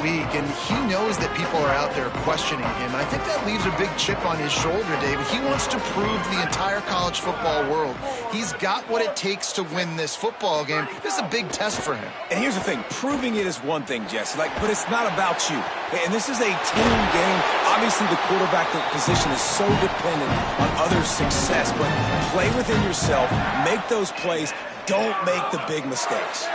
week, and he knows that people are out there questioning him. And I think that leaves a big chip on his shoulder, David. He wants to prove to the entire college football world he's got what it takes to win this football game. This is a big test for him. And here's the thing. Proving it is one thing, Jesse, but it's not about you. And this is a team game. Obviously, the quarterback position is so dependent on others' success, but play within yourself, make those plays, don't make the big mistakes.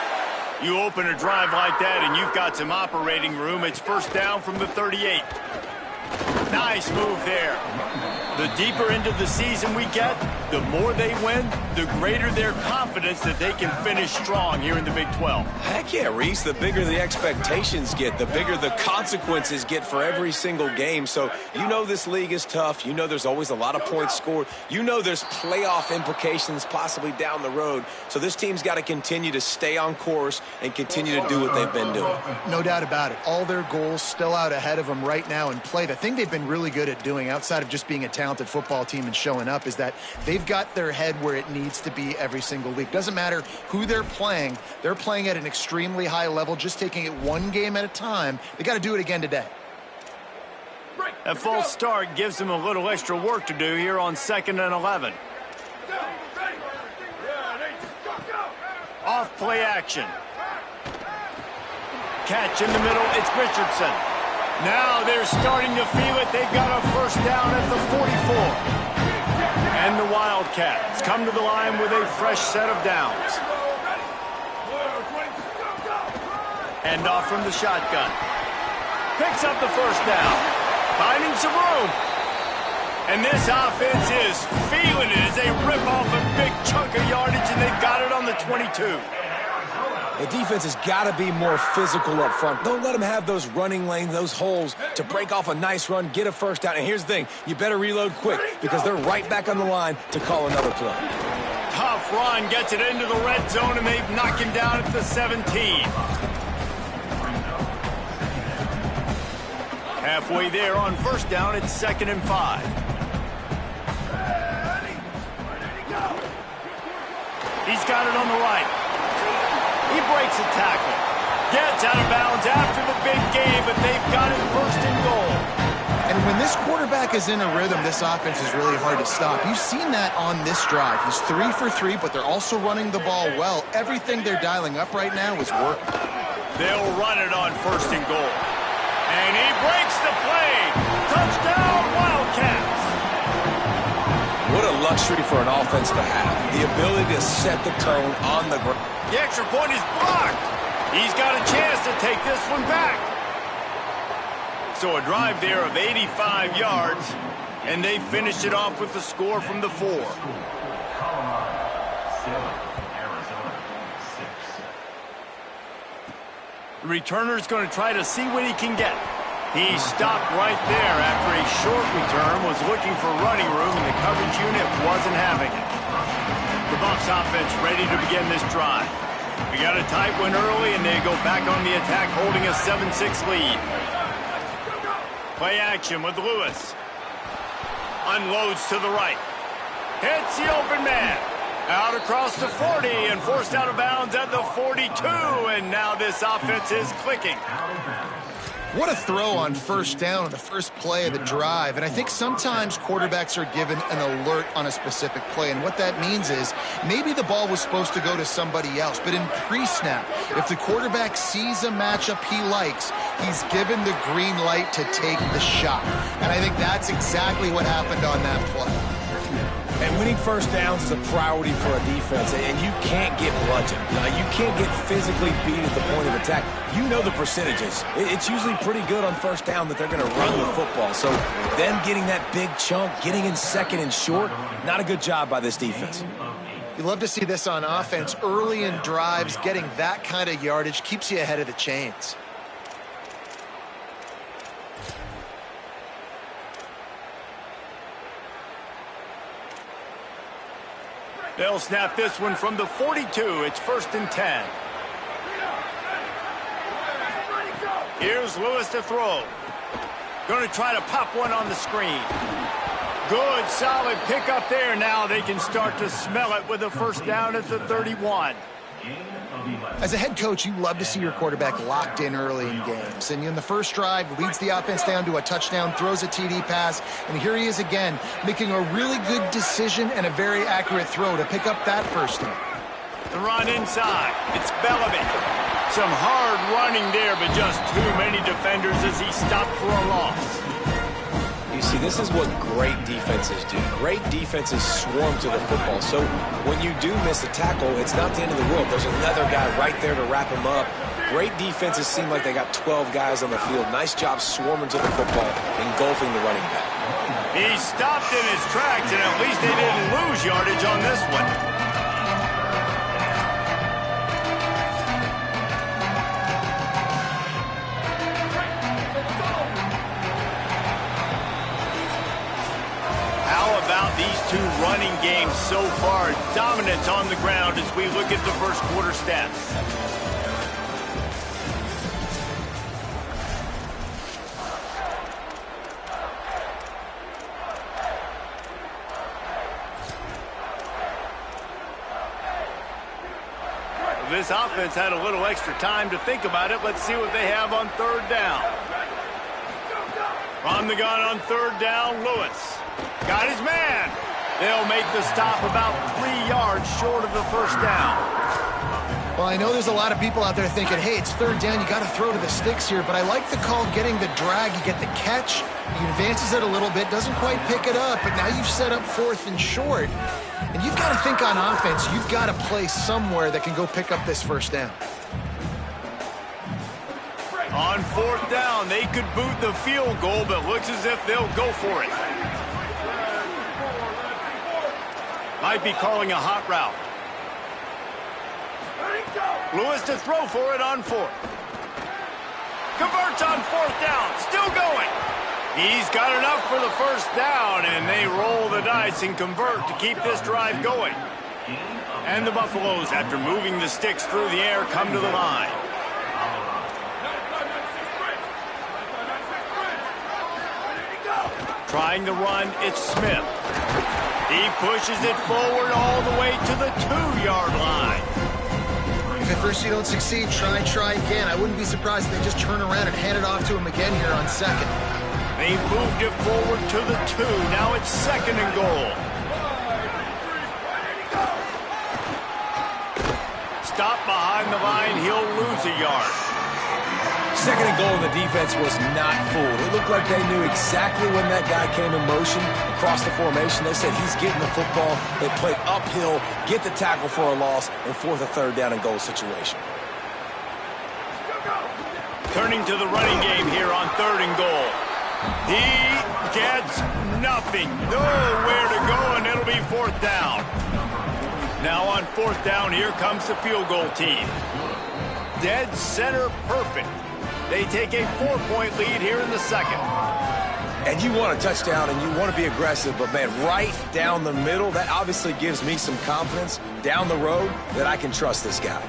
You open a drive like that and you've got some operating room. It's first down from the 38. Nice move there. The deeper into the season we get, the more they win, the greater their confidence that they can finish strong here in the Big 12. Heck yeah, Reese. The bigger the expectations get, the bigger the consequences get for every single game. So you know this league is tough. You know there's always a lot of points scored. You know there's playoff implications possibly down the road. So this team's got to continue to stay on course and continue to do what they've been doing. No doubt about it. All their goals still out ahead of them right now in play. The thing they've been really good at doing outside of just being a talented football team and showing up is that they've got their head where it needs to be every single week. Doesn't matter who they're playing at an extremely high level, just taking it one game at a time. They got to do it again today. A false start gives them a little extra work to do here on 2nd and 11. Off play action. Catch in the middle, it's Richardson. Now they're starting to feel it. They've got a first down at the 44. And the Wildcats come to the line with a fresh set of downs. Hand off from the shotgun. Picks up the first down. Finding some room. And this offense is feeling it as they rip off a big chunk of yardage, and they've got it on the 22. The defense has got to be more physical up front. Don't let them have those running lanes, those holes to break off a nice run, get a first down. And here's the thing, you better reload quick because they're right back on the line to call another play. Tough run, gets it into the red zone, and they've knocked him down at the 17. Halfway there on first down, it's 2nd and 5. He's got it on the right. He breaks a tackle. Gets out of bounds after the big game, but they've got him first and goal. And when this quarterback is in a rhythm, this offense is really hard to stop. You've seen that on this drive. He's 3 for 3, but they're also running the ball well. Everything they're dialing up right now is working. They'll run it on first and goal. And he breaks the play. Touchdown, Wildcats. What a luxury for an offense to have. The ability to set the tone on the ground. The extra point is blocked. He's got a chance to take this one back. So a drive there of 85 yards, and they finished it off with the score from the 4. The returner's going to try to see what he can get. He stopped right there after a short return, was looking for running room, and the coverage unit wasn't having it. The Bucs offense ready to begin this drive. We got a tight one early, and they go back on the attack, holding a 7-6 lead. Play action with Lewis. Unloads to the right. Hits the open man. Out across the 40 and forced out of bounds at the 42, and now this offense is clicking. What a throw on first down on the first play of the drive. And I think sometimes quarterbacks are given an alert on a specific play. And what that means is maybe the ball was supposed to go to somebody else. But in pre-snap, if the quarterback sees a matchup he likes, he's given the green light to take the shot. And I think that's exactly what happened on that play. And winning first downs is a priority for a defense, and you can't get bludgeoned. You can't get physically beat at the point of attack. You know the percentages. It's usually pretty good on first down that they're going to run the football. So them getting that big chunk, getting in second and short, not a good job by this defense. You love to see this on offense. Early in drives, getting that kind of yardage keeps you ahead of the chains. They'll snap this one from the 42. It's 1st and 10. Here's Lewis to throw. Going to try to pop one on the screen. Good, solid pickup there. Now they can start to smell it with a first down at the 31. As a head coach, you love to see your quarterback locked in early in games. And in the first drive, leads the offense down to a touchdown, throws a TD pass, and here he is again, making a really good decision and a very accurate throw to pick up that first down. The run inside. It's Bellamy. Some hard running there, but just too many defenders as he stopped for a loss. You see, this is what great defenses do. Great defenses swarm to the football. So when you do miss a tackle, it's not the end of the world. There's another guy right there to wrap him up. Great defenses seem like they got 12 guys on the field. Nice job swarming to the football, engulfing the running back. He stopped in his tracks, and at least they didn't lose yardage on this one. These two running games so far, dominance on the ground as we look at the first quarter stats. This offense had a little extra time to think about it. Let's see what they have on third down. From the gun on third down, Lewis. Got his man. They'll make the stop about 3 yards short of the first down. Well, I know there's a lot of people out there thinking, hey, it's third down, you got to throw to the sticks here, but I like the call getting the drag. You get the catch, he advances it a little bit, doesn't quite pick it up, but now you've set up fourth and short. And you've got to think on offense, you've got to play somewhere that can go pick up this first down. On fourth down, they could boot the field goal, but looks as if they'll go for it. Might be calling a hot route. Lewis to throw for it on fourth. Converts on fourth down. Still going. He's got enough for the first down, and they roll the dice and convert to keep this drive going. And the Buffaloes, after moving the sticks through the air, come to the line. Trying to run, it's Smith. He pushes it forward all the way to the 2-yard line. If at first you don't succeed, try again. I wouldn't be surprised if they just turn around and hand it off to him again here on second. They moved it forward to the 2. Now it's second and goal. Stop behind the line. He'll lose a yard. Second and goal, and the defense was not fooled. It looked like they knew exactly when that guy came in motion across the formation. They said he's getting the football. They played uphill, get the tackle for a loss, and fourth or third down and goal situation. Turning to the running game here on third and goal. He gets nothing. Nowhere to go, and it'll be fourth down. Now on fourth down, here comes the field goal team. Dead center perfect. They take a 4-point lead here in the second. And you want a touchdown and you want to be aggressive, but man, right down the middle, that obviously gives me some confidence down the road that I can trust this guy.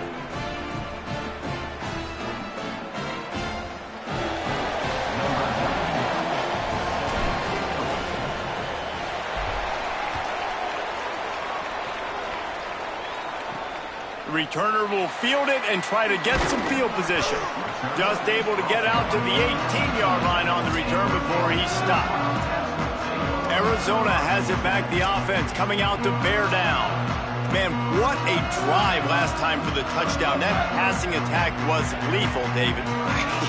Returner will field it and try to get some field position. Just able to get out to the 18-yard line on the return before he stopped. Arizona has it back, the offense coming out to bear down. Man, what a drive last time for the touchdown. That passing attack was lethal, David.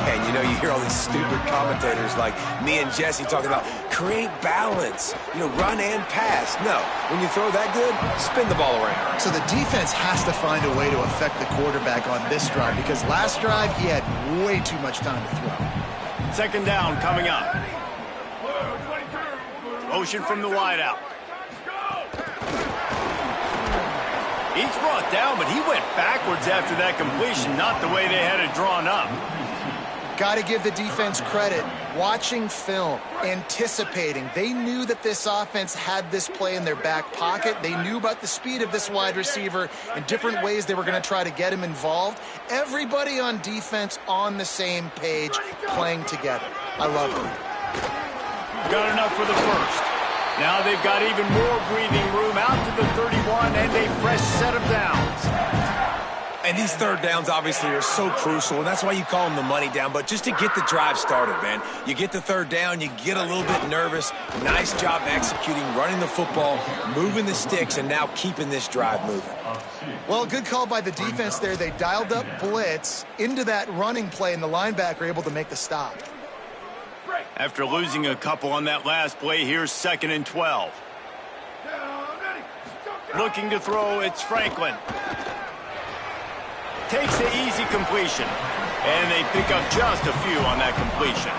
Yeah, and you know, you hear all these stupid commentators like me and Jesse talking about create balance, run and pass. No, when you throw that good, spin the ball around. So the defense has to find a way to affect the quarterback on this drive because last drive he had way too much time to throw. Second down coming up. Motion from the wideout. He's brought down, but he went backwards after that completion, not the way they had it drawn up. Got to give the defense credit. Watching film, anticipating. They knew that this offense had this play in their back pocket. They knew about the speed of this wide receiver and different ways they were going to try to get him involved. Everybody on defense on the same page, playing together. I love it. Got enough for the first. Now they've got even more breathing room out to the 31 and a fresh set of downs. And these third downs obviously are so crucial, and that's why you call them the money down. But just to get the drive started, man, you get the third down, you get a little bit nervous. Nice job executing, running the football, moving the sticks, and now keeping this drive moving. Well, good call by the defense there. They dialed up blitz into that running play, and the linebacker able to make the stop. After losing a couple on that last play, here's 2nd and 12. Looking to throw, it's Franklin. Takes the easy completion, and they pick up just a few on that completion.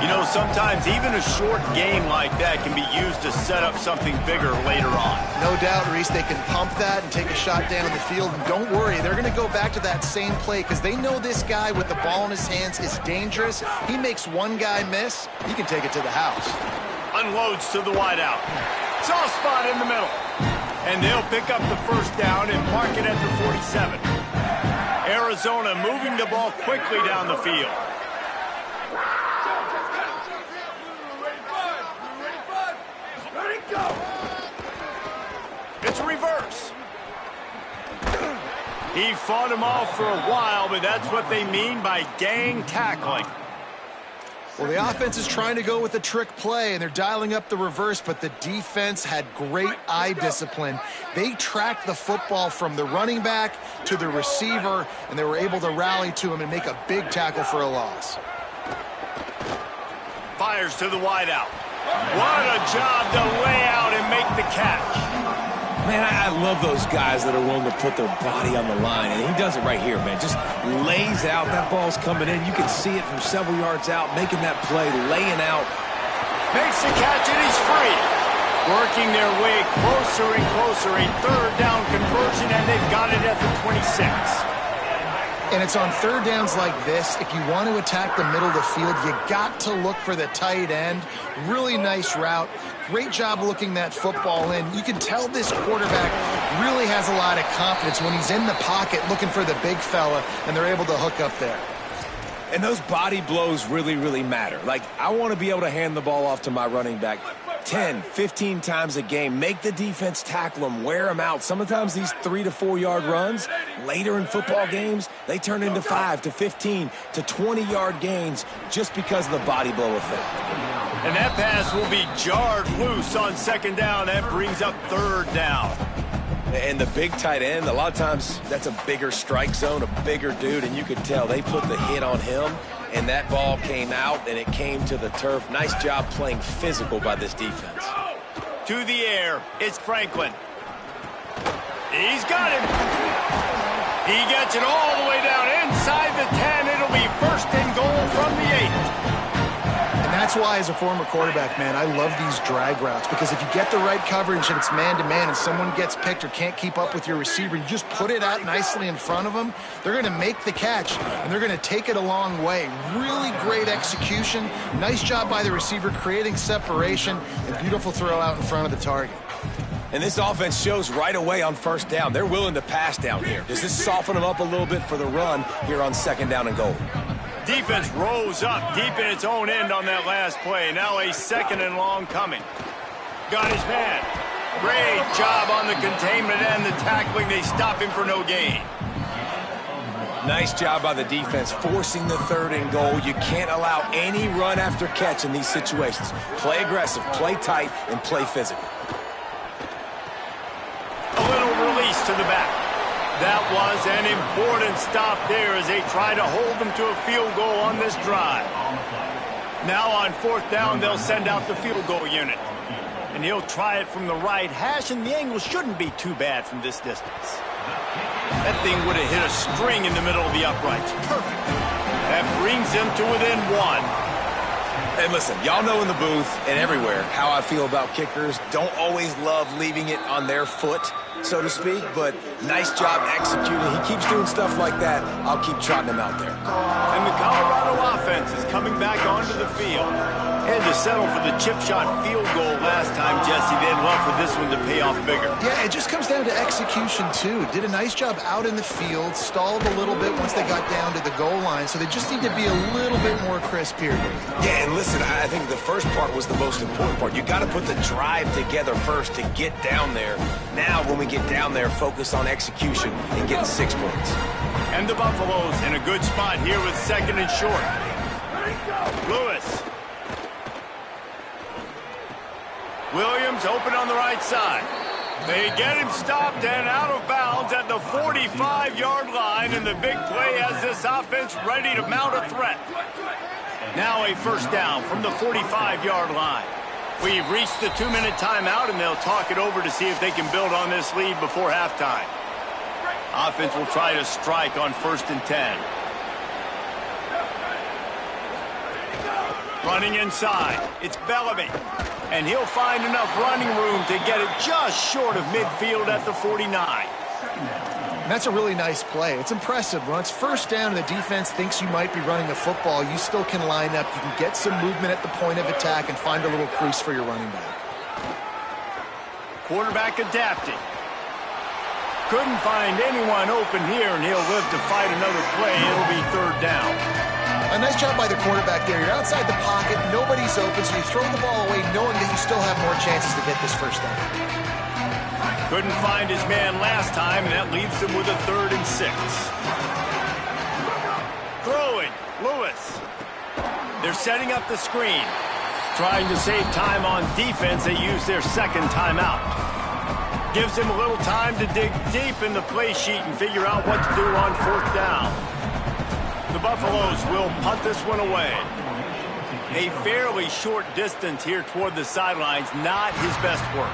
You know, sometimes even a short game like that can be used to set up something bigger later on. No doubt, Reese, they can pump that and take a shot down the field. And don't worry, they're going to go back to that same play because they know this guy with the ball in his hands is dangerous. He makes one guy miss, he can take it to the house. Unloads to the wideout. Soft spot in the middle. And they'll pick up the first down and mark it at the 47. Arizona moving the ball quickly down the field. It's a reverse. He fought him off for a while, but that's what they mean by gang tackling. Well, the offense is trying to go with a trick play, and they're dialing up the reverse, but the defense had great eye discipline. They tracked the football from the running back to the receiver, and they were able to rally to him and make a big tackle for a loss. Fires to the wideout. What a job to lay out and make the catch. Man, I love those guys that are willing to put their body on the line, and he does it right here, man. Just lays out. That ball's coming in. You can see it from several yards out, making that play, laying out. Makes the catch, and he's free. Working their way closer and closer. A third down conversion, and they've got it at the 26. And it's on third downs like this, if you want to attack the middle of the field, you got to look for the tight end. Really nice route. Great job looking that football in. You can tell this quarterback really has a lot of confidence when he's in the pocket looking for the big fella, and they're able to hook up there. And those body blows really, really matter. Like, I want to be able to hand the ball off to my running back 10, 15 times a game. Make the defense tackle them, wear them out. Sometimes these 3 to 4 yard runs, later in football games, they turn into 5 to 15 to 20 yard gains just because of the body blow effect. And that pass will be jarred loose on 2nd down. That brings up 3rd down. And the big tight end, a lot of times that's a bigger strike zone, a bigger dude, and you could tell they put the hit on him, and that ball came out, and it came to the turf. Nice job playing physical by this defense. To the air, it's Franklin. He's got him. He gets it all the way down inside the 10. It'll be 1st and goal from the 8. And that's why, as a former quarterback, man, I love these drag routes, because if you get the right coverage and it's man-to-man and someone gets picked or can't keep up with your receiver, you just put it out nicely in front of them, they're going to make the catch, and they're going to take it a long way. Really great execution. Nice job by the receiver creating separation, and beautiful throw out in front of the target. And this offense shows right away on 1st down. They're willing to pass down here. Does this soften them up a little bit for the run here on 2nd down and goal? Defense rose up deep in its own end on that last play. Now a 2nd and long coming. Got his man. Great job on the containment and the tackling. They stop him for no gain. Nice job by the defense forcing the 3rd and goal. You can't allow any run after catch in these situations. Play aggressive, play tight, and play physical. A little release to the back. That was an important stop there as they try to hold them to a field goal on this drive. Now on 4th down, they'll send out the field goal unit. And he'll try it from the right hash, and the angle shouldn't be too bad from this distance. That thing would have hit a string in the middle of the uprights. Perfect. That brings them to within 1. And listen, y'all know in the booth and everywhere how I feel about kickers. Don't always love leaving it on their foot, so to speak, but nice job executing. He keeps doing stuff like that. I'll keep trotting him out there. And the Colorado offense is coming back onto the field. As to settle for the chip shot field goal last time, Jesse. They'd love for this one to pay off bigger. Yeah, it just comes down to execution, too. Did a nice job out in the field, stalled a little bit once they got down to the goal line, so they just need to be a little bit more crisp here. Yeah, and listen, I think the first part was the most important part. You got to put the drive together first to get down there. Now, when we get down there, focus on execution and getting 6 points. And the Buffaloes in a good spot here with second and short. Lewis. Williams open on the right side. They get him stopped and out of bounds at the 45-yard line, and the big play has this offense ready to mount a threat. Now a first down from the 45-yard line. We've reached the 2-minute timeout, and they'll talk it over to see if they can build on this lead before halftime. Offense will try to strike on 1st and 10. Running inside, it's Bellamy. And he'll find enough running room to get it just short of midfield at the 49. And that's a really nice play. It's impressive. When it's first down and the defense thinks you might be running the football, you still can line up. You can get some movement at the point of attack and find a little crease for your running back. Quarterback adapting. Couldn't find anyone open here, and he'll live to fight another play. It'll be 3rd down. A nice job by the quarterback there. You're outside the pocket, nobody's open, so you throw the ball away knowing that you still have more chances to get this first down. Couldn't find his man last time, and that leaves him with a 3rd and 6. Throwing, Lewis. They're setting up the screen. Trying to save time on defense, they use their second timeout. Gives him a little time to dig deep in the play sheet and figure out what to do on 4th down. The Buffaloes will punt this one away. A fairly short distance here toward the sidelines, not his best work.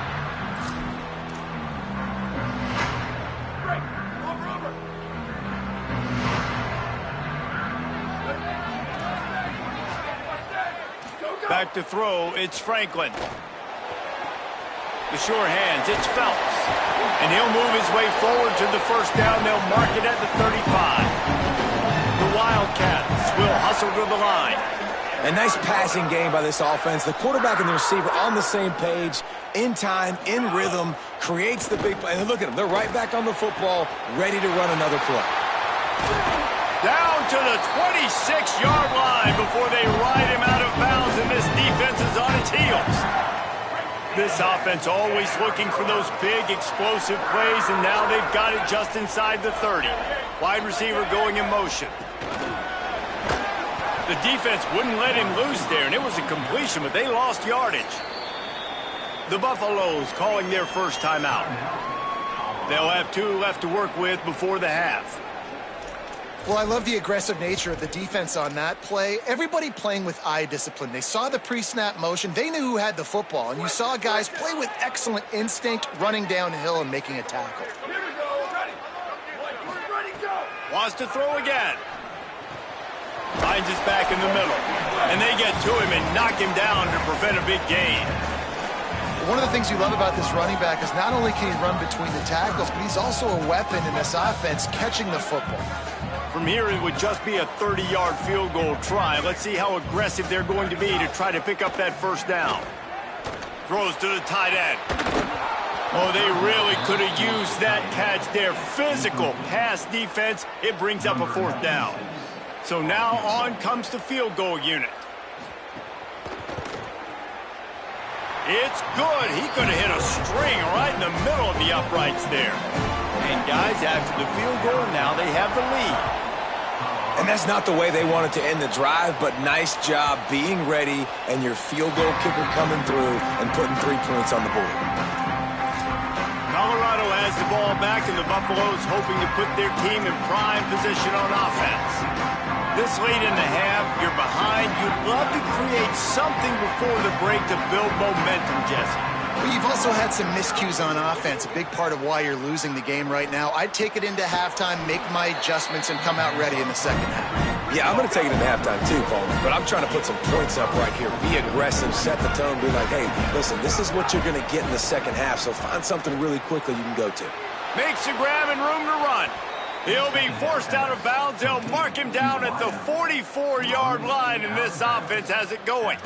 Back to throw, it's Franklin. The sure hands, it's Phelps. And he'll move his way forward to the first down. They'll mark it at the 35. The Wildcats will hustle to the line. A nice passing game by this offense. The quarterback and the receiver on the same page, in time, in rhythm, creates the big play. And look at them. They're right back on the football, ready to run another play. Down to the 26-yard line before they ride him out of bounds, and this defense is on its heels. This offense always looking for those big, explosive plays, and now they've got it just inside the 30. Wide receiver going in motion. The defense wouldn't let him loose there, and it was a completion, but they lost yardage. The Buffaloes calling their first timeout. They'll have 2 left to work with before the half. Well, I love the aggressive nature of the defense on that play. Everybody playing with eye discipline. They saw the pre-snap motion. They knew who had the football, and you saw guys play with excellent instinct, running downhill and making a tackle. Wants to throw again. Finds his back in the middle. And they get to him and knock him down to prevent a big gain. One of the things you love about this running back is not only can he run between the tackles, but he's also a weapon in this offense catching the football. From here, it would just be a 30-yard field goal try. Let's see how aggressive they're going to be to try to pick up that first down. Throws to the tight end. Oh, they really could have used that catch there. Physical pass defense. It brings up a 4th down. So now on comes the field goal unit. It's good. He could have hit a string right in the middle of the uprights there. And guys, after the field goal, now they have the lead. And that's not the way they wanted to end the drive, but nice job being ready and your field goal kicker coming through and putting 3 points on the board. Colorado has the ball back, and the Buffaloes hoping to put their team in prime position on offense. This late in the half, you're behind. You'd love to create something before the break to build momentum, Jesse. But you've also had some miscues on offense, a big part of why you're losing the game right now. I'd take it into halftime, make my adjustments, and come out ready in the second half. Yeah, I'm going to take it into halftime too, Paul, but I'm trying to put some points up right here. Be aggressive, set the tone, be like, hey, listen, this is what you're going to get in the second half, so find something really quickly you can go to. Makes a grab and room to run. He'll be forced out of bounds. They'll mark him down at the 44-yard line, and this offense has it going.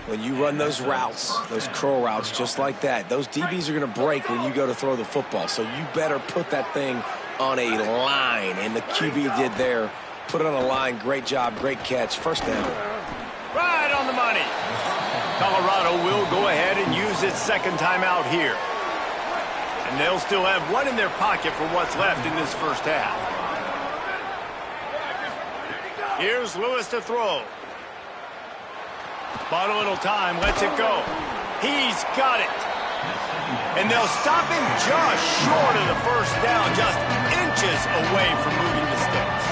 When you run those routes, those curl routes just like that, those DBs are going to break when you go to throw the football. So you better put that thing on a line, and the QB did there. Put it on a line. Great job, great catch. First down. Right on the money. Colorado will go ahead and use its second timeout here. And they'll still have one in their pocket for what's left in this first half. Here's Lewis to throw. Bought a little time, lets it go. He's got it. And they'll stop him just short of the first down, just inches away from moving the sticks.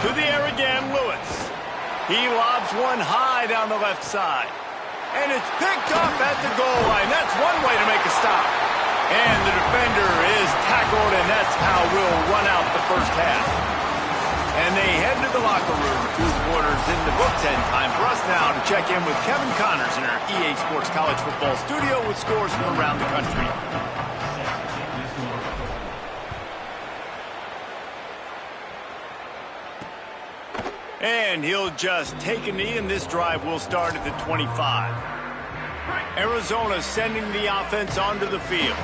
To the air again, Lewis. He lobs one high down the left side. And it's picked off at the goal line. That's one way to make a stop. And the defender is tackled, and that's how we'll run out the first half. And they head to the locker room. 2 quarters in the books, and time for us now to check in with Kevin Connors in our EA Sports College Football studio with scores from around the country. And he'll just take a knee, and this drive will start at the 25. Arizona sending the offense onto the field.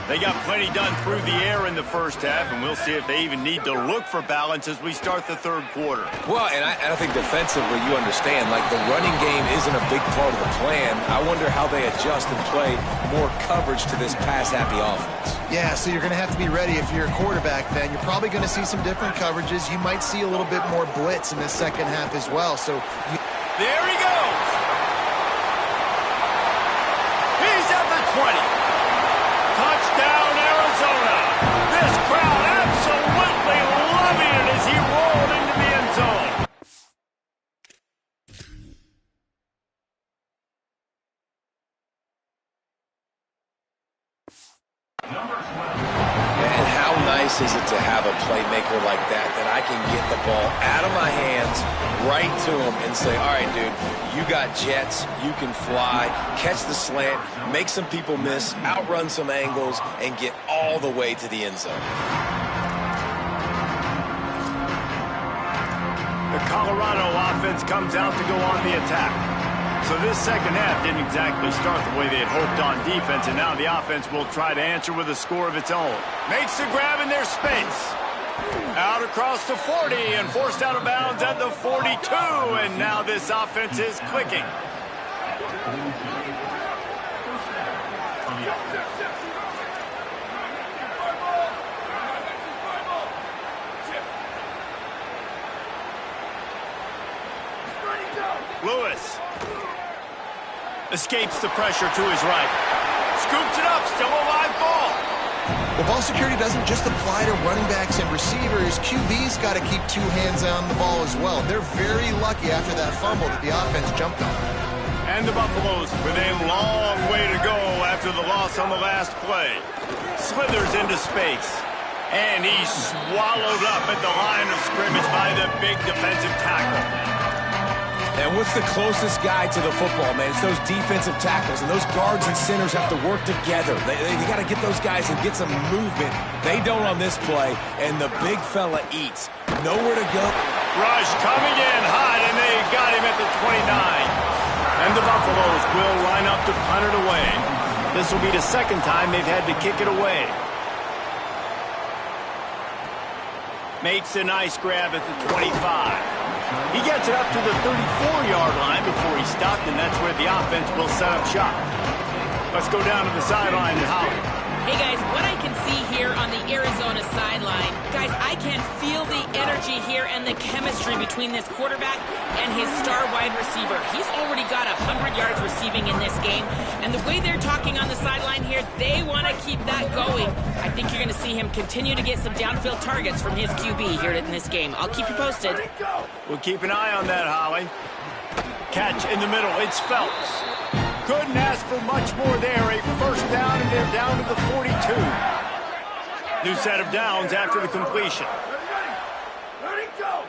They got plenty done through the air in the first half, and we'll see if they even need to look for balance as we start the third quarter. Well, and I think defensively you understand, like the running game isn't a big part of the plan. I wonder how they adjust and play more coverage to this pass-happy offense. Yeah, so you're going to have to be ready if you're a quarterback then. You're probably going to see some different coverages. You might see a little bit more blitz in the second half as well. So there he goes. He's at the 20. Touchdown, Arizona. This crowd absolutely loving it as he rolled into the end zone. And how nice is it to have a playmaker like that I can get the ball out of my hands right to him and say, all right, dude, you got jets, you can fly, catch the slant, make some people miss, outrun some angles, and get all the way to the end zone. The Colorado offense comes out to go on the attack. So this second half didn't exactly start the way they had hoped on defense, and now the offense will try to answer with a score of its own. Makes the grab in their space. Out across the 40 and forced out of bounds at the 42, and now this offense is clicking. Lewis escapes the pressure to his right. Scoops it up, still a live ball. Well, ball security doesn't just apply to running backs and receivers. QB's got to keep 2 hands on the ball as well. They're very lucky after that fumble that the offense jumped on. And the Buffaloes with a long way to go after the loss on the last play. Slithers into space. And he's swallowed up at the line of scrimmage by the big defensive tackle. And what's the closest guy to the football, man? It's those defensive tackles, and those guards and centers have to work together. They got to get those guys and get some movement. They don't on this play, and the big fella eats. Nowhere to go. Rush coming in hot, and they got him at the 29. And the Buffaloes will line up to punt it away. This will be the second time they've had to kick it away. Makes a nice grab at the 25. He gets it up to the 34-yard line before he stopped, and that's where the offense will set up shop. Let's go down to the sideline and Holly. Hey, guys, what I can see here on the Arizona sideline, guys, I can feel the energy here and the chemistry between this quarterback and his star wide receiver. He's already got 100 yards receiving in this game, and the way they're talking on the sideline here, they want to keep that going. I think you're going to see him continue to get some downfield targets from his QB here in this game. I'll keep you posted. We'll keep an eye on that, Holly. Catch in the middle. It's Phelps. Couldn't ask for much more there. A first down, and they're down to the 42. New set of downs after the completion. Ready, go!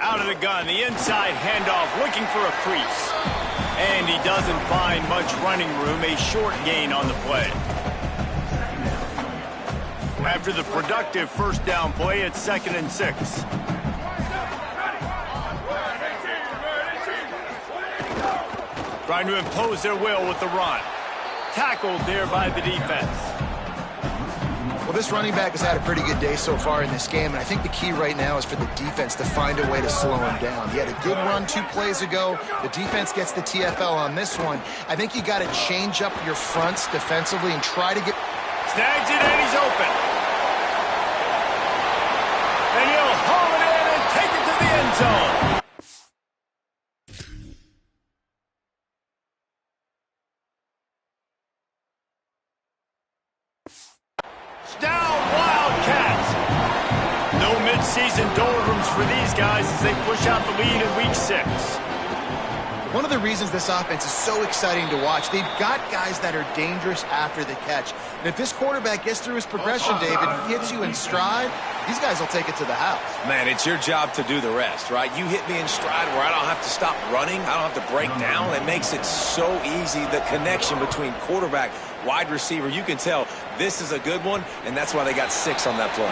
Out of the gun, the inside handoff, looking for a crease. And he doesn't find much running room, a short gain on the play. After the productive first down play, it's 2nd and 6. Trying to impose their will with the run. Tackled there by the defense. Well, this running back has had a pretty good day so far in this game, and I think the key right now is for the defense to find a way to slow him down. He had a good run 2 plays ago. The defense gets the TFL on this one. I think you got to change up your fronts defensively and try to get... Snags it, and he's open. And he'll haul it in and take it to the end zone. Down Wildcats. No midseason doldrums for these guys as they push out the lead in week 6. One of the reasons this offense is so exciting to watch, they've got guys that are dangerous after the catch. And if this quarterback gets through his progression, David, hits you in stride, these guys will take it to the house. Man, it's your job to do the rest, right? You hit me in stride where I don't have to stop running. I don't have to break down. It makes it so easy, the connection between quarterback, wide receiver. You can tell this is a good one, and that's why they got 6 on that play.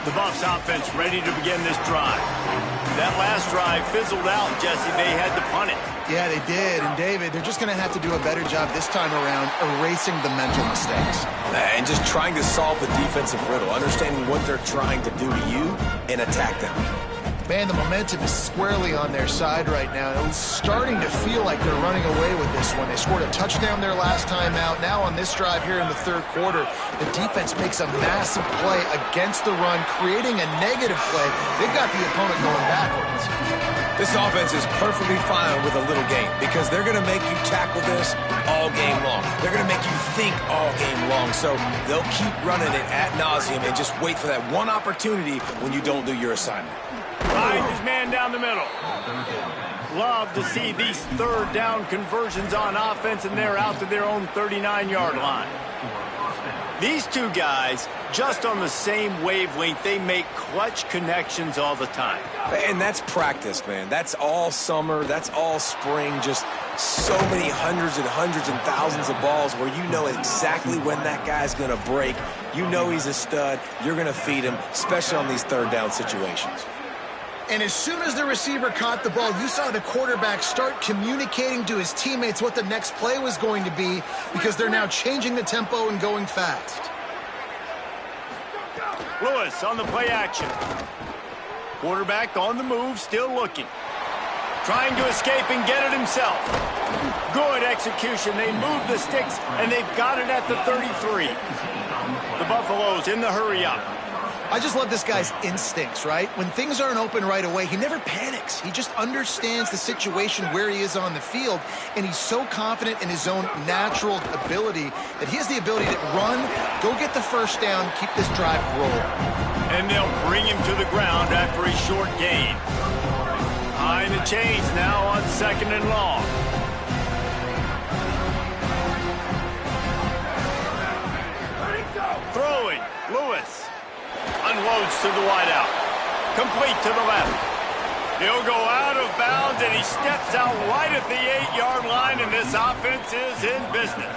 The Buffs offense ready to begin this drive. That last drive fizzled out, Jesse. They had to punt it. Yeah, they did. And, David, they're just going to have to do a better job this time around erasing the mental mistakes. And just trying to solve the defensive riddle, understanding what they're trying to do to you and attack them. Man, the momentum is squarely on their side right now. It's starting to feel like they're running away with this one. They scored a touchdown their last time out. Now on this drive here in the 3rd quarter, the defense makes a massive play against the run, creating a negative play. They've got the opponent going backwards. This offense is perfectly fine with a little game because they're going to make you tackle this all game long. They're going to make you think all game long. So they'll keep running it ad nauseum and just wait for that one opportunity when you don't do your assignment. Finds his man down the middle. Love to see these 3rd down conversions on offense, and they're out to their own 39-yard line. These two guys, just on the same wavelength, they make clutch connections all the time. And that's practice, man. That's all summer. That's all spring. Just so many hundreds and thousands of balls where you know exactly when that guy's going to break. You know he's a stud. You're going to feed him, especially on these 3rd down situations. And as soon as the receiver caught the ball, you saw the quarterback start communicating to his teammates what the next play was going to be because they're now changing the tempo and going fast. Lewis on the play action. Quarterback on the move, still looking. Trying to escape and get it himself. Good execution. They move the sticks, and they've got it at the 33. The Buffaloes in the hurry up. I just love this guy's instincts, right? When things aren't open right away, he never panics. He just understands the situation where he is on the field, and he's so confident in his own natural ability that he has the ability to run, go get the first down, keep this drive rolling. And they'll bring him to the ground after a short gain. Behind the chains now on 2nd and long. Throwing, Lewis. Unloads to the wideout. Complete to the left. He'll go out of bounds, and he steps out right at the 8-yard line, and this offense is in business.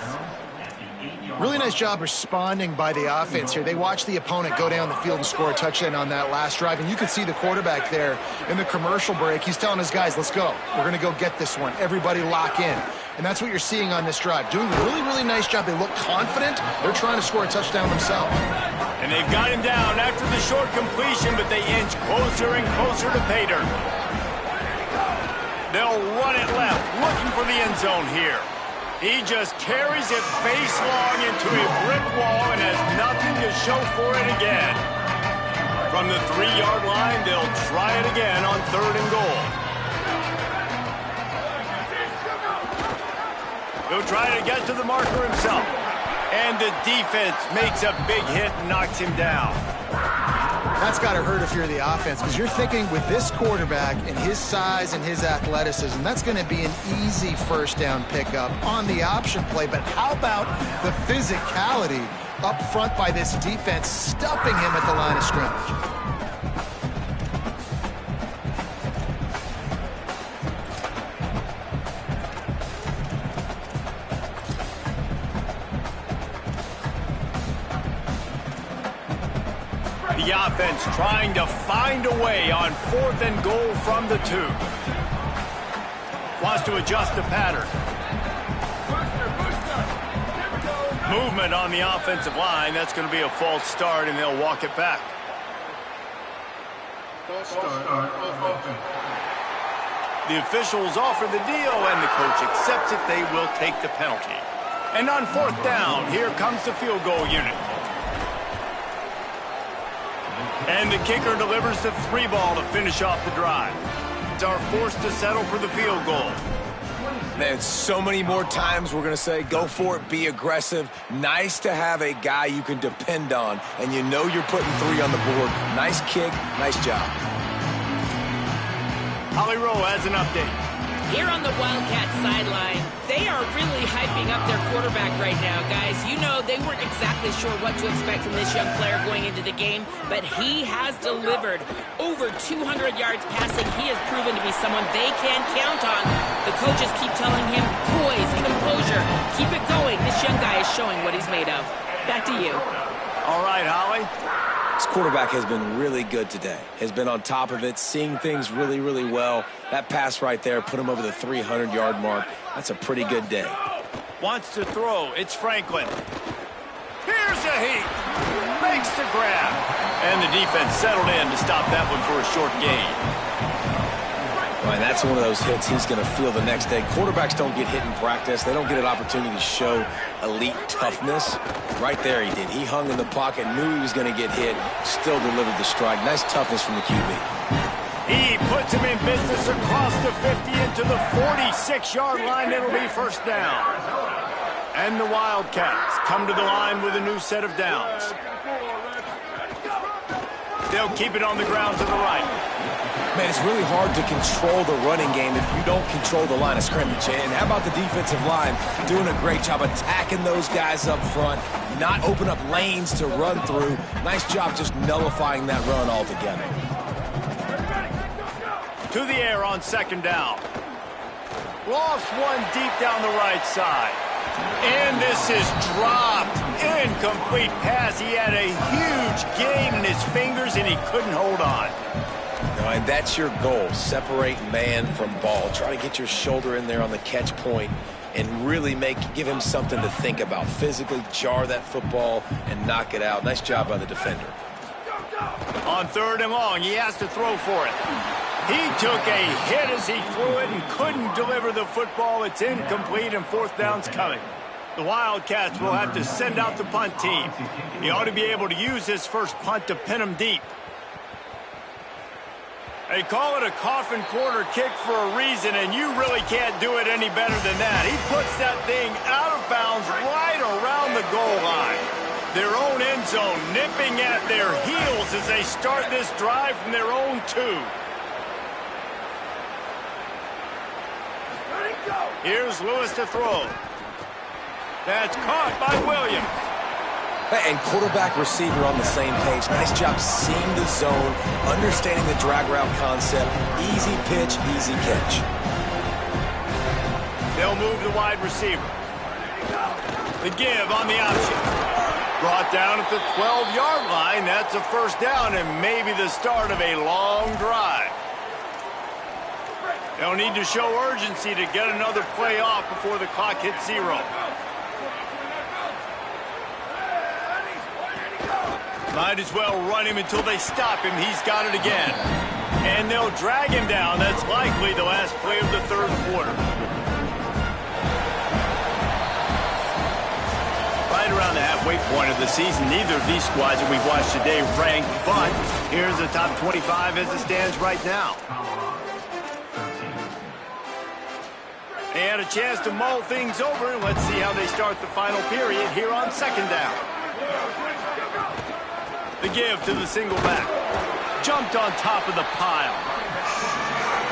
Really nice job responding by the offense here. They watched the opponent go down the field and score a touchdown on that last drive, and you could see the quarterback there in the commercial break. He's telling his guys, let's go. We're going to go get this one. Everybody lock in. And that's what you're seeing on this drive. Doing a really, really nice job. They look confident. They're trying to score a touchdown themselves. And they've got him down after the short completion, but they inch closer and closer to pay dirt. They'll run it left, looking for the end zone here. He just carries it face long into a brick wall and has nothing to show for it again. From the 3-yard line, they'll try it again on 3rd and goal. He'll try to get to the marker himself. And the defense makes a big hit and knocks him down. That's got to hurt if you're the offense, because you're thinking with this quarterback and his size and his athleticism, that's going to be an easy first down pickup on the option play. But how about the physicality up front by this defense, stuffing him at the line of scrimmage? The offense trying to find a way on 4th and goal from the 2. Wants to adjust the pattern. Movement on the offensive line. That's going to be a false start, and they'll walk it back. The officials offer the deal, and the coach accepts it. They will take the penalty. And on 4th down, here comes the field goal unit. And the kicker delivers the 3 ball to finish off the drive. They are forced to settle for the field goal. Man, so many more times we're going to say, go for it, be aggressive. Nice to have a guy you can depend on, and you know you're putting 3 on the board. Nice kick, nice job. Holly Rowe has an update. Here on the Wildcat sideline, they are really hyping up their quarterback right now, guys. You know, they weren't exactly sure what to expect from this young player going into the game, but he has delivered over 200 yards passing. He has proven to be someone they can count on. The coaches keep telling him, poise, composure, keep it going. This young guy is showing what he's made of. Back to you. All right, Holly. This quarterback has been really good today. Has been on top of it, seeing things really, really well. That pass right there put him over the 300-yard mark. That's a pretty good day. Wants to throw. It's Franklin. Here's a heat. Makes the grab. And the defense settled in to stop that one for a short gain. Right, that's one of those hits he's going to feel the next day. Quarterbacks don't get hit in practice. They don't get an opportunity to show elite toughness. Right there he did. He hung in the pocket, knew he was going to get hit, still delivered the strike. Nice toughness from the QB. He puts him in business across the 50 into the 46-yard line. It'll be 1st down. And the Wildcats come to the line with a new set of downs. They'll keep it on the ground to the right. Man, it's really hard to control the running game if you don't control the line of scrimmage. And how about the defensive line doing a great job attacking those guys up front, not open up lanes to run through. Nice job just nullifying that run altogether. To the air on 2nd down. Lost one deep down the right side. And this is dropped. Incomplete pass. He had a huge gain in his fingers, and he couldn't hold on. And that's your goal. Separate man from ball. Try to get your shoulder in there on the catch point and really give him something to think about. Physically jar that football and knock it out. Nice job by the defender. On 3rd and long, he has to throw for it. He took a hit as he threw it and couldn't deliver the football. It's incomplete, and 4th down's coming. The Wildcats will have to send out the punt team. He ought to be able to use this first punt to pin him deep. They call it a coffin corner kick for a reason, and you really can't do it any better than that. He puts that thing out of bounds right around the goal line. Their own end zone nipping at their heels as they start this drive from their own 2. Here's Lewis to throw. That's caught by Williams. And quarterback receiver on the same page. Nice job seeing the zone, understanding the drag route concept. Easy pitch, easy catch. They'll move the wide receiver. The give on the option. Brought down at the 12-yard line. That's a 1st down and maybe the start of a long drive. They'll need to show urgency to get another play off before the clock hits 0. Might as well run him until they stop him. He's got it again. And they'll drag him down. That's likely the last play of the 3rd quarter. Right around the halfway point of the season, neither of these squads that we've watched today ranked, but here's the top 25 as it stands right now. They had a chance to mull things over. Let's see how they start the final period here on 2nd down. The give to the single back. Jumped on top of the pile.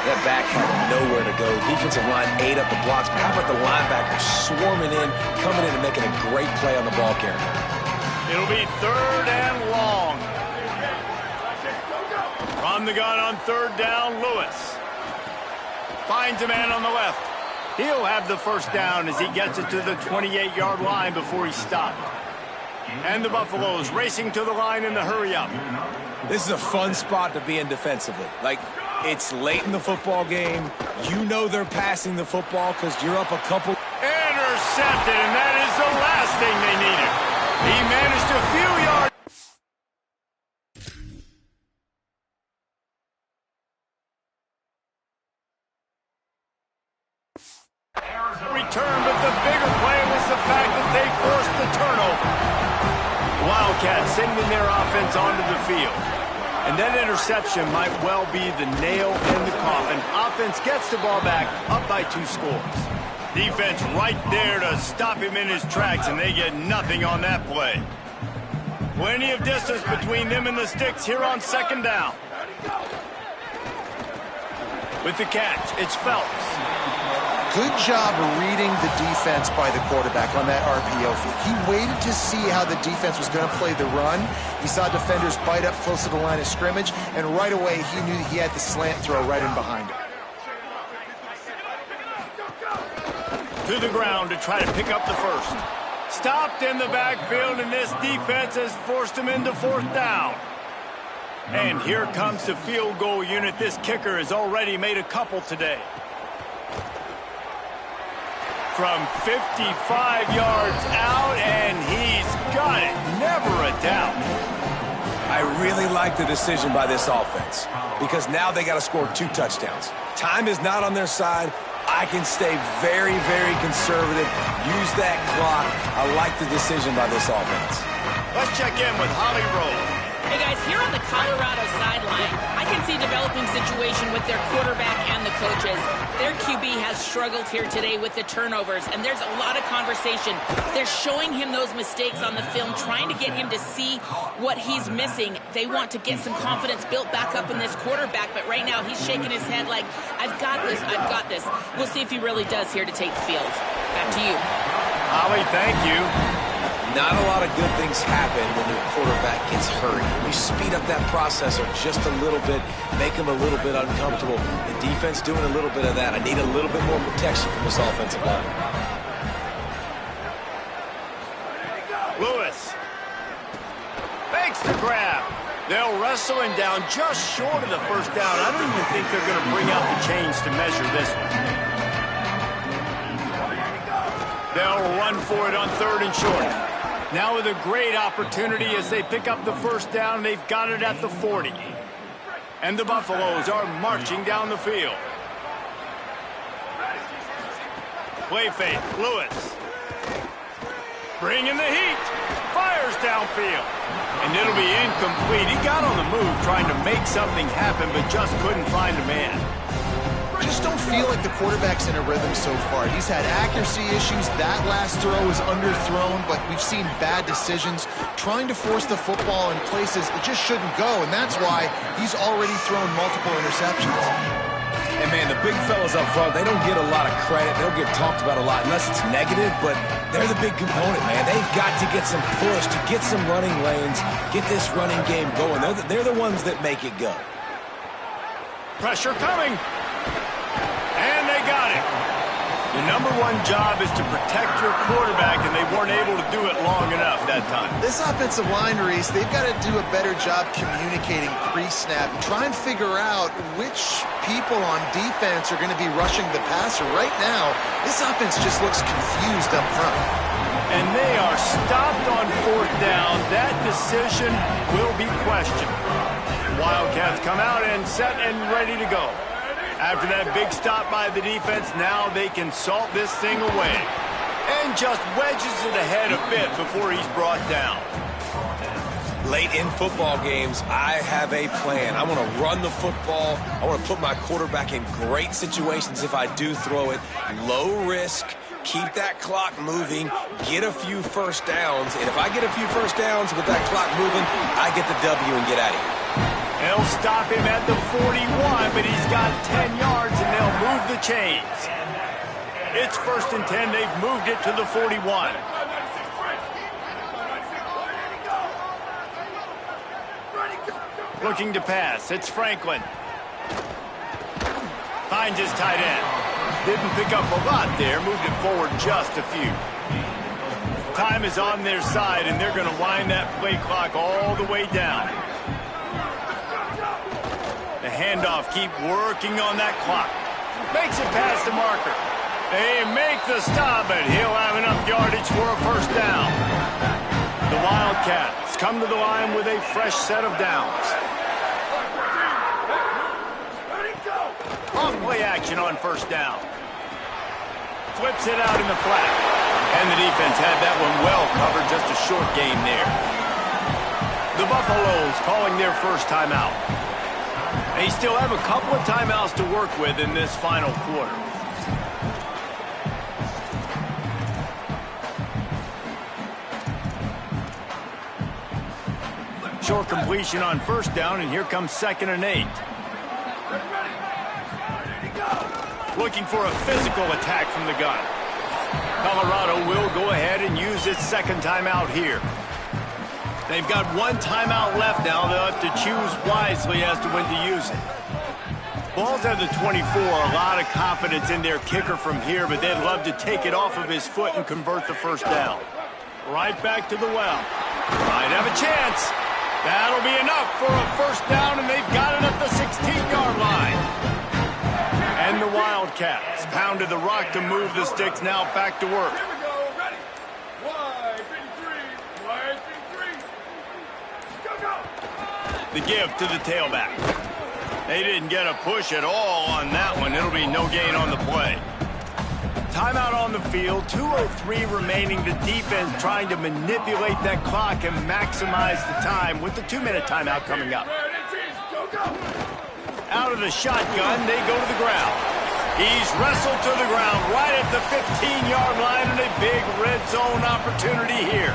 That back had nowhere to go. Defensive line ate up the blocks. But how about the linebacker swarming in, coming in and making a great play on the ball carrier? It'll be 3rd and long. From the gun on 3rd down, Lewis. Finds a man on the left. He'll have the 1st down as he gets it to the 28-yard line before he's stopped. And the Buffaloes racing to the line in the hurry-up. This is a fun spot to be in defensively. Like, it's late in the football game. You know they're passing the football because you're up a couple. Intercepted, and that is the last thing they needed. He managed a few yards. Return, but the bigger play was the fact that they forced the turnover. The Wildcats sending their offense onto the field. And that interception might well be the nail in the coffin. Offense gets the ball back, up by 2 scores. Defense right there to stop him in his tracks, and they get nothing on that play. Plenty of distance between them and the sticks here on 2nd down. With the catch, it's Phelps. Good job reading the defense by the quarterback on that RPO feed. He waited to see how the defense was going to play the run. He saw defenders bite up close to the line of scrimmage, and right away he knew he had the slant throw right in behind him. To the ground to try to pick up the first. Stopped in the backfield, and this defense has forced him into 4th down. And here comes the field goal unit. This kicker has already made a couple today. From 55 yards out, and he's got it. Never a doubt. I really like the decision by this offense because now they got to score 2 touchdowns. Time is not on their side. I can stay very, very conservative. Use that clock. I like the decision by this offense. Let's check in with Holly Rowe. Hey, guys, here on the Colorado sideline, I can see a developing situation with their quarterback and the coaches. Their QB has struggled here today with the turnovers, and there's a lot of conversation. They're showing him those mistakes on the film, trying to get him to see what he's missing. They want to get some confidence built back up in this quarterback, but right now he's shaking his head like, I've got this, I've got this. We'll see if he really does here to take the field. Back to you. Holly, thank you. Not a lot of good things happen when your quarterback gets hurt. You speed up that processor just a little bit, make him a little bit uncomfortable. The defense doing a little bit of that. I need a little bit more protection from this offensive line. Lewis makes the grab. They'll wrestle him down just short of the 1st down. I don't even think they're going to bring out the chains to measure this one. They'll run for it on 3rd and short. Now with a great opportunity as they pick up the 1st down. They've got it at the 40. And the Buffaloes are marching down the field. Play fake, Lewis. Bringing the heat. Fires downfield. And it'll be incomplete. He got on the move trying to make something happen, but just couldn't find a man. Just don't feel like the quarterback's in a rhythm so far. He's had accuracy issues. That last throw was underthrown, but we've seen bad decisions, trying to force the football in places it just shouldn't go, and that's why he's already thrown multiple interceptions. And, man, the big fellas up front, they don't get a lot of credit. They don't get talked about a lot unless it's negative, but they're the big component, man. They've got to get some push, to get some running lanes, get this running game going. They're the ones that make it go. Pressure coming. And they got it. The #1 job is to protect your quarterback, and they weren't able to do it long enough that time. This offensive line, Reese, they've got to do a better job communicating pre-snap and try and figure out which people on defense are going to be rushing the passer. Right now, this offense just looks confused up front. And they are stopped on 4th down. That decision will be questioned. Wildcats come out and set and ready to go. After that big stop by the defense, now they can salt this thing away. And just wedges it ahead a bit before he's brought down. Late in football games, I have a plan. I want to run the football. I want to put my quarterback in great situations if I do throw it. Low risk, keep that clock moving, get a few 1st downs. And if I get a few 1st downs with that clock moving, I get the W and get out of here. They'll stop him at the 41, but he's got 10 yards, and they'll move the chains. It's 1st and 10. They've moved it to the 41. Looking to pass. It's Franklin. Finds his tight end. Didn't pick up a lot there. Moved it forward just a few. Time is on their side, and they're going to wind that play clock all the way down. The handoff, keep working on that clock. Makes it past the marker. They make the stop, but he'll have enough yardage for a first down. The Wildcats come to the line with a fresh set of downs. Off-play action on first down. Flips it out in the flat. And the defense had that one well covered, just a short gain there. The Buffaloes calling their first timeout. They still have a couple of timeouts to work with in this final quarter. Short completion on first down, and here comes 2nd and 8. Looking for a physical attack from the gun. Colorado will go ahead and use its second timeout here. They've got one timeout left now. They'll have to choose wisely as to when to use it. Ball's at the 24. A lot of confidence in their kicker from here, but they'd love to take it off of his foot and convert the first down. Right back to the well. Might have a chance. That'll be enough for a first down, and they've got it at the 16-yard line. And the Wildcats pounded the rock to move the sticks, now back to work. Here we go, ready. Wide, 3. Go. The give to the tailback. They didn't get a push at all on that one. It'll be no gain on the play. Timeout on the field, 2:03 remaining. The defense trying to manipulate that clock and maximize the time with the 2-minute timeout coming up. Go. Out of the shotgun, they go to the ground. He's wrestled to the ground right at the 15-yard line, and a big red zone opportunity here.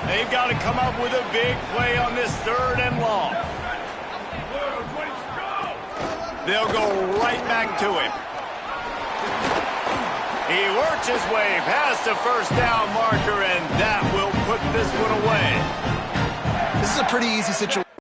They've got to come up with a big play on this 3rd and long. They'll go right back to him. He works his way past the first down marker, and that will put this one away. This is a pretty easy situation.